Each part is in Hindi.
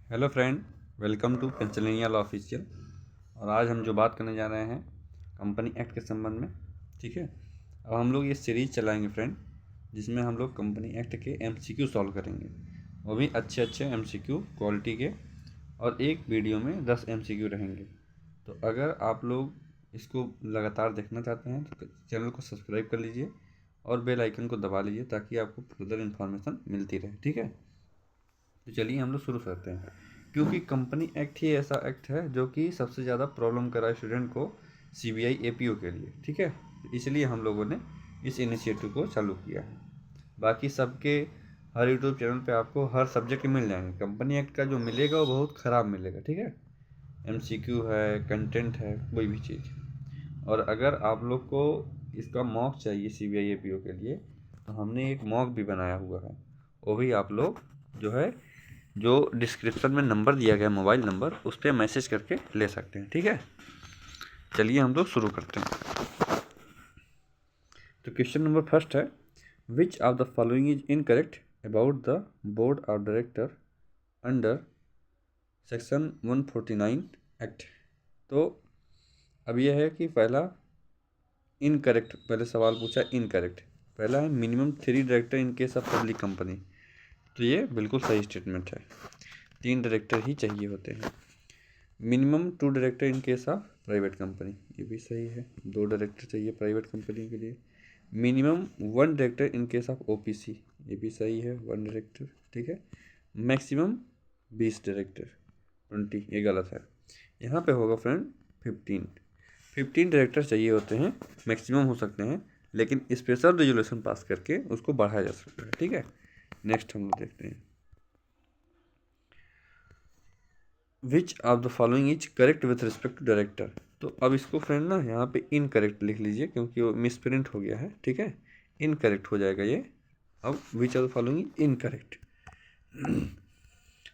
Hello friend, welcome to Pennsylvania law official. और आज हम जो बात करने जा रहे हैं कंपनी एक्ट के संबंध में। ठीक है, अब हम लोग ये सीरीज़ चलाएंगे फ्रेंड, जिसमें हम लोग कंपनी एक्ट के एमसीक्यू सॉल्व करेंगे, वो भी अच्छे अच्छे एमसीक्यू क्वालिटी के, और एक वीडियो में 10 एमसीक्यू रहेंगे। तो अगर आप लोग इसको लगातार देखना चाहते हैं तो चैनल को सब्सक्राइब कर लीजिए और बेल आइकन को दबा लीजिए ताकि आपको फर्दर इन्फॉर्मेशन मिलती रहे। ठीक है, तो चलिए हम लोग शुरू करते हैं। क्योंकि कंपनी एक्ट ही ऐसा एक्ट है जो कि सबसे ज़्यादा प्रॉब्लम करा है स्टूडेंट को सीबीआई एपीओ के लिए। ठीक है, इसलिए हम लोगों ने इस इनिशिएटिव को चालू किया है। बाकी सबके हर यूट्यूब चैनल पे आपको हर सब्जेक्ट मिल जाएंगे। कंपनी एक्ट का जो मिलेगा वो बहुत ख़राब मिलेगा। ठीक है, एमसीक्यू है, कंटेंट है, कोई भी चीज़। और अगर आप लोग को इसका मॉक चाहिए सीबीआई एपीओ के लिए, तो हमने एक मॉक भी बनाया हुआ है। वो भी आप लोग जो है, जो डिस्क्रिप्शन में नंबर दिया गया मोबाइल नंबर, उस पर मैसेज करके ले सकते हैं। ठीक है, चलिए हम लोग शुरू करते हैं। तो क्वेश्चन नंबर फर्स्ट है, विच of the following is incorrect about the board of director under section 149 act. तो अब यह है कि पहला इनकरेक्ट, पहले सवाल पूछा इनकरेक्ट। पहला है minimum 3 director in case of public company. तो ये बिल्कुल सही स्टेटमेंट है, 3 डायरेक्टर ही चाहिए होते हैं। Minimum 2 director in case of private company, ये भी सही है, 2 डायरेक्टर चाहिए प्राइवेट कंपनी के लिए। Minimum 1 director in case of OPC, ये भी सही है, 1 डायरेक्टर। ठीक है, मैक्सिमम 20 डायरेक्टर, 20 ये गलत है। यहाँ पे होगा फ्रेंड 15 डायरेक्टर चाहिए होते हैं, मैक्सिमम हो सकते हैं, लेकिन स्पेशल रेजुलेशन पास करके उसको बढ़ाया जा सकता है। ठीक है, नेक्स्ट हम लोग देखते हैं, which of the following is correct with respect to director. तो अब इसको फ्रेंड ना यहाँ पे इनकरेक्ट लिख लीजिए, क्योंकि वो मिसप्रिंट हो गया है। ठीक है, इनकरेक्ट हो जाएगा ये। अब which of the following is incorrect.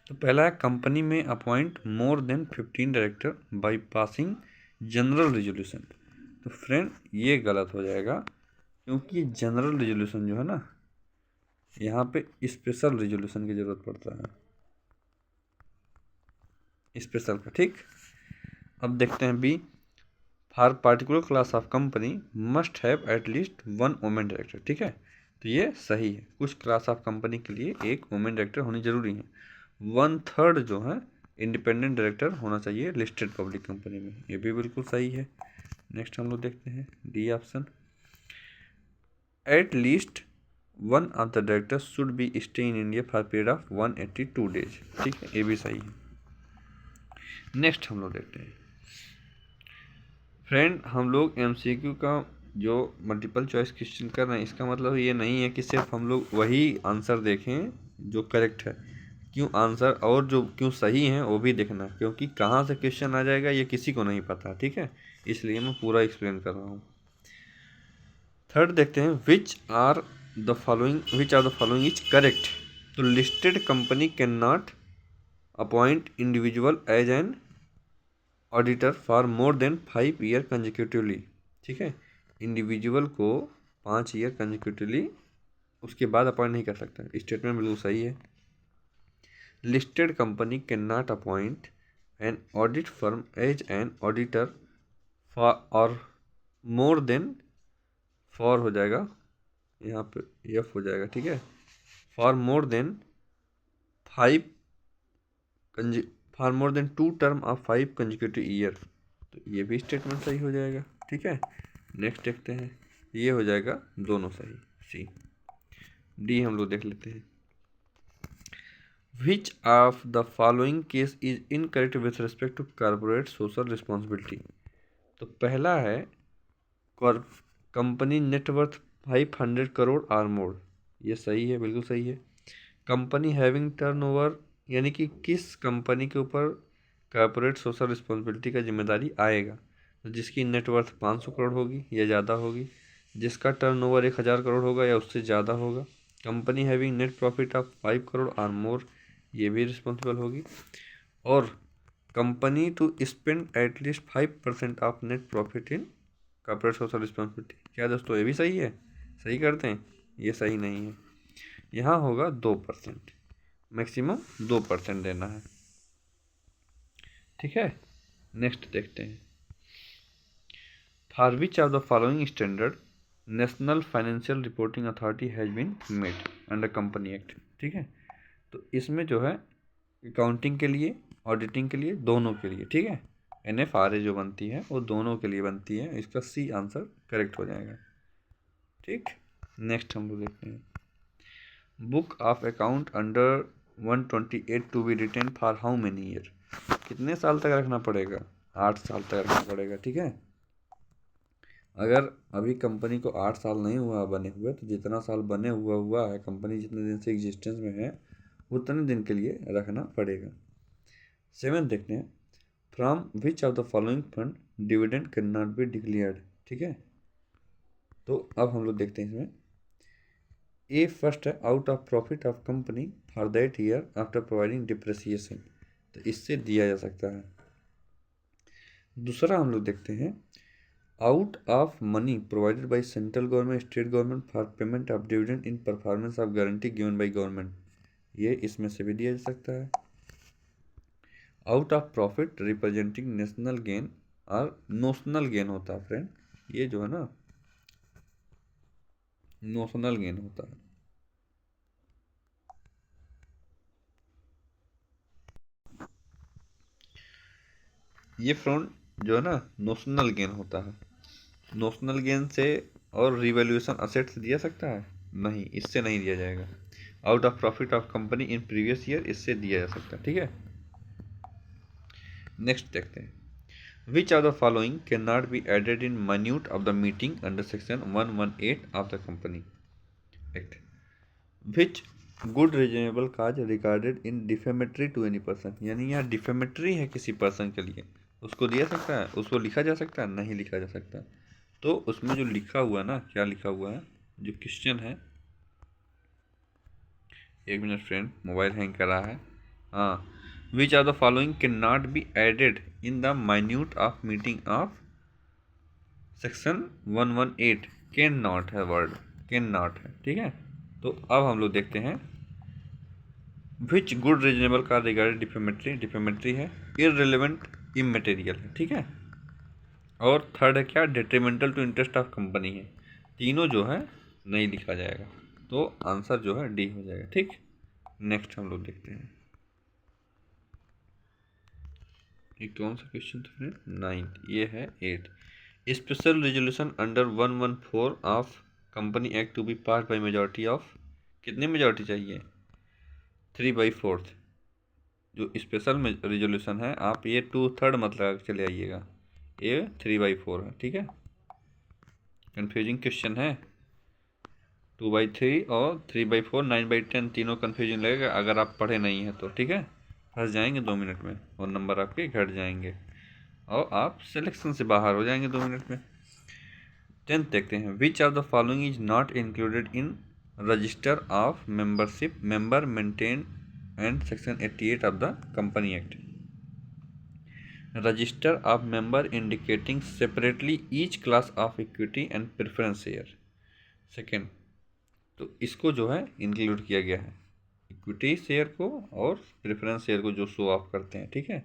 तो पहला है, कंपनी में appoint more than 15 director by passing general resolution. तो फ्रेंड ये गलत हो जाएगा, क्योंकि जनरल रेजोल्यूशन जो है ना, यहाँ पे स्पेशल रेजोल्यूशन की ज़रूरत पड़ता है, स्पेशल का। ठीक, अब देखते हैं B, for particular class of company must have at least 1 women director. ठीक है, तो ये सही है, कुछ क्लास ऑफ कंपनी के लिए एक वुमेन डायरेक्टर होनी जरूरी है। 1/3 जो है इंडिपेंडेंट डायरेक्टर होना चाहिए लिस्टेड पब्लिक कंपनी में, ये भी बिल्कुल सही है। नेक्स्ट हम लोग देखते हैं D option, at least 1 of the director should be stay in India for period of 182 days. ठीक है, ये भी सही है। नेक्स्ट हम लोग देखते हैं फ्रेंड, हम लोग एमसीक्यू का जो मल्टीपल चॉइस क्वेश्चन कर रहे हैं, इसका मतलब ये नहीं है कि सिर्फ हम लोग वही आंसर देखें जो करेक्ट है। क्यों आंसर और जो क्यों सही है वो भी देखना, क्योंकि कहाँ से क्वेश्चन आ जाएगा ये किसी को नहीं पता। ठीक है, इसलिए मैं पूरा एक्सप्लेन कर रहा हूँ। थर्ड देखते हैं, which are the following is correct. तो listed company can not appoint individual as an auditor for more than 5 year consecutively. ठीक है, इंडिविजुअल को 5 ईयर कंजिक्यूटिवली उसके बाद अपॉइंट नहीं कर सकता, स्टेटमेंट बिल्कुल सही है। Listed company can not appoint an audit firm as an auditor for और मोर देन, फॉर हो जाएगा यहाँ पे, एफ हो जाएगा। ठीक है, for more than 5 for more then 2 term of 5 consecutive year, तो ये भी स्टेटमेंट सही हो जाएगा। ठीक है, नेक्स्ट देखते हैं, ये हो जाएगा दोनों सही, सी। डी हम लोग देख लेते हैं, which of the following case is incorrect with respect to corporate social responsibility. तो पहला है, company net worth 500 crore or more, ये सही है, बिल्कुल सही है। कंपनी हैविंग टर्नओवर, यानी कि किस कंपनी के ऊपर कॉर्पोरेट सोशल रिस्पॉन्सिबिलिटी का जिम्मेदारी आएगा, तो जिसकी नेटवर्थ 500 करोड़ होगी या ज़्यादा होगी, जिसका टर्नओवर 1000 करोड़ होगा या उससे ज़्यादा होगा। Company having net profit of 5 crore or more, ये भी रिस्पॉन्सिबल होगी। और company to spend at least 5% of net profit in corporate social responsibility. क्या दोस्तों ये भी सही है? सही करते हैं, ये सही नहीं है, यहाँ होगा 2%, मैक्सिमम 2% देना है। ठीक है। नेक्स्ट देखते हैं, for which of the following standard national financial reporting authority has been made under company act. ठीक है, तो इसमें जो है अकाउंटिंग के लिए, ऑडिटिंग के लिए, दोनों के लिए, ठीक है, NFRA जो बनती है वो दोनों के लिए बनती है। इसका C आंसर करेक्ट हो जाएगा। ठीक, नेक्स्ट हम लोग देखते हैं, book of account under 128 to be written for how many year. कितने साल तक रखना पड़ेगा? 8 साल तक रखना पड़ेगा। ठीक है, अगर अभी कंपनी को 8 साल नहीं हुआ बने हुए, तो जितना साल बने हुआ है, कंपनी जितने दिन से एग्जिस्टेंस में है उतने दिन के लिए रखना पड़ेगा। 7 देखते हैं, from which of the following fund dividend can not be declared. ठीक है, तो अब हम लोग देखते हैं इसमें, ए फर्स्ट है out of profit of company for that year after providing depreciation, तो इससे दिया जा सकता है। दूसरा हम लोग देखते हैं, out of money provided by central government state government for payment of dividend in performance of guarantee given by government, ये इसमें से भी दिया जा सकता है। Out of profit representing national gain और नोशनल गेन होता है फ्रेंड, ये जो है ना नोशनल गेन होता है। ये फ्रेंड जो है ना नोशनल गेन होता है। नोशनल गेन से और रिवैल्यूएशन असेट से दिया सकता है? नहीं, इससे नहीं दिया जाएगा। Out of profit of company in previous year, इससे दिया जा सकता है। ठीक है, नेक्स्ट देखते हैं, which of the following can not be added in minute of the meeting under section 118 of the company act. Which good reasonable cause regarded in defamatory to any person, यानी यहाँ डिफेमेटरी है किसी पर्सन के लिए, उसको दिया सकता है, उसको लिखा जा सकता है? नहीं लिखा जा सकता। तो उसमें जो लिखा हुआ है ना, क्या लिखा हुआ है, जो क्वेश्चन है, एक मिनट फ्रेंड, मोबाइल हैंग कर रहा है। हाँ, which are the following can not be added in the minute of meeting of section 118, can not है वर्ड, कैन नॉट है। ठीक है, तो अब हम लोग देखते हैं, विच गुड रीजनेबल का रिगार्डेड डिफेमेटरी, डिफेमेटरी है, इररिलेवेंट इमटेरियल है। ठीक है, और थर्ड है क्या, detrimental to interest of company है। तीनों जो है नहीं लिखा जाएगा, तो आंसर जो है डी हो जाएगा। ठीक, नेक्स्ट हम लोग देखते हैं, ये कौन सा क्वेश्चन था फ्रेंड? 9th, ये है 8। Special resolution under 114 of company act to be pass by majority of, कितनी मेजॉरिटी चाहिए? 3/4। जो स्पेशल रेजोल्यूशन है, आप ये 2/3 मत लगा के चले आइएगा, ये 3/4 है। ठीक है, कन्फ्यूजिंग क्वेश्चन है। 2/3 और 3/4, 9/10 तीनों कन्फ्यूजन लगेगा अगर आप पढ़े नहीं हैं तो। ठीक है, फंस जाएंगे 2 मिनट में और नंबर आपके घट जाएंगे और आप सिलेक्शन से बाहर हो जाएंगे 2 मिनट में। 10th देखते हैं, which of the following is not included in register of membership member maintain and section 88 of the company act. Register of member indicating separately each class of equity and preference share. Second, तो इसको जो है इंक्लूड किया गया है, इक्विटी शेयर को और प्रेफरेंस शेयर को जो शो ऑफ करते हैं। ठीक है,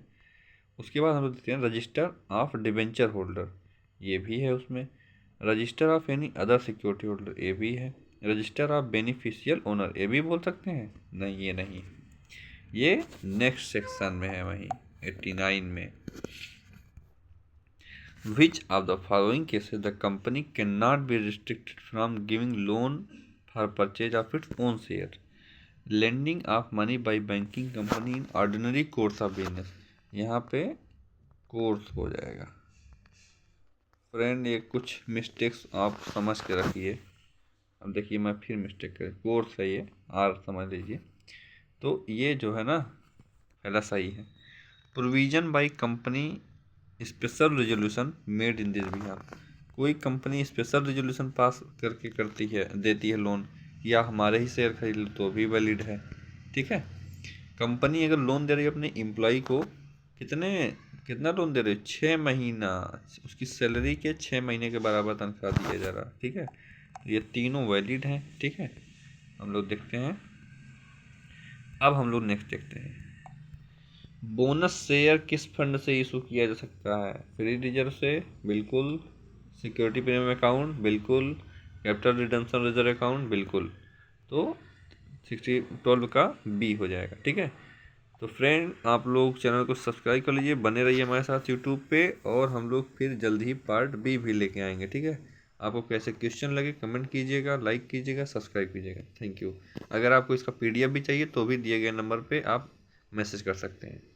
उसके बाद हम लोग देखते हैं रजिस्टर ऑफ डिबेंचर होल्डर, ये भी है उसमें। Register of any other security holder, ये भी है। रजिस्टर ऑफ बेनिफिशियल ओनर, ये भी बोल सकते हैं? नहीं, ये नहीं, ये नेक्स्ट सेक्शन में है, वहीं 89 में। विच of the following cases the company can not be restricted from giving loan for purchase of its own share, lending of money by banking company in ordinary course of business, यहाँ पे कोर्स हो जाएगा फ्रेंड। ये कुछ मिस्टेक्स आप समझ के रखिए। अब देखिए मैं फिर मिस्टेक कर, कोर्स है ये, आर समझ लीजिए। तो ये जो है ना पहला सही है, provision by company special resolution made in this behalf, कोई कंपनी स्पेशल रेजोल्यूशन पास करके करती है, देती है लोन, या हमारे ही शेयर खरीद लो तो भी वैलिड है। ठीक है, कंपनी अगर लोन दे रही है अपने एम्प्लॉय को, कितना लोन दे रही है? 6 महीना, उसकी सैलरी के 6 महीने के बराबर तनख्वाह दिया जा रहा है। ठीक है, ये तीनों वैलिड हैं। ठीक है, हम लोग देखते हैं, अब हम लोग नेक्स्ट देखते हैं, बोनस शेयर किस फंड से इशू किया जा सकता है? फ्री रिजर्व से, बिल्कुल। सिक्योरिटी प्रीमियम अकाउंट, बिल्कुल। कैपिटल रिडम्पशन रिजर्व अकाउंट, बिल्कुल। तो 12 का बी हो जाएगा, ठीक है। तो फ्रेंड, आप लोग चैनल को सब्सक्राइब कर लीजिए, बने रहिए हमारे साथ यूट्यूब पे, और हम लोग फिर जल्द ही पार्ट बी भी लेके आएंगे, ठीक है। आपको कैसे क्वेश्चन लगे कमेंट कीजिएगा, लाइक कीजिएगा, सब्सक्राइब कीजिएगा। Thank you. अगर आपको इसका PDF भी चाहिए तो भी दिए गए नंबर पे आप मैसेज कर सकते हैं।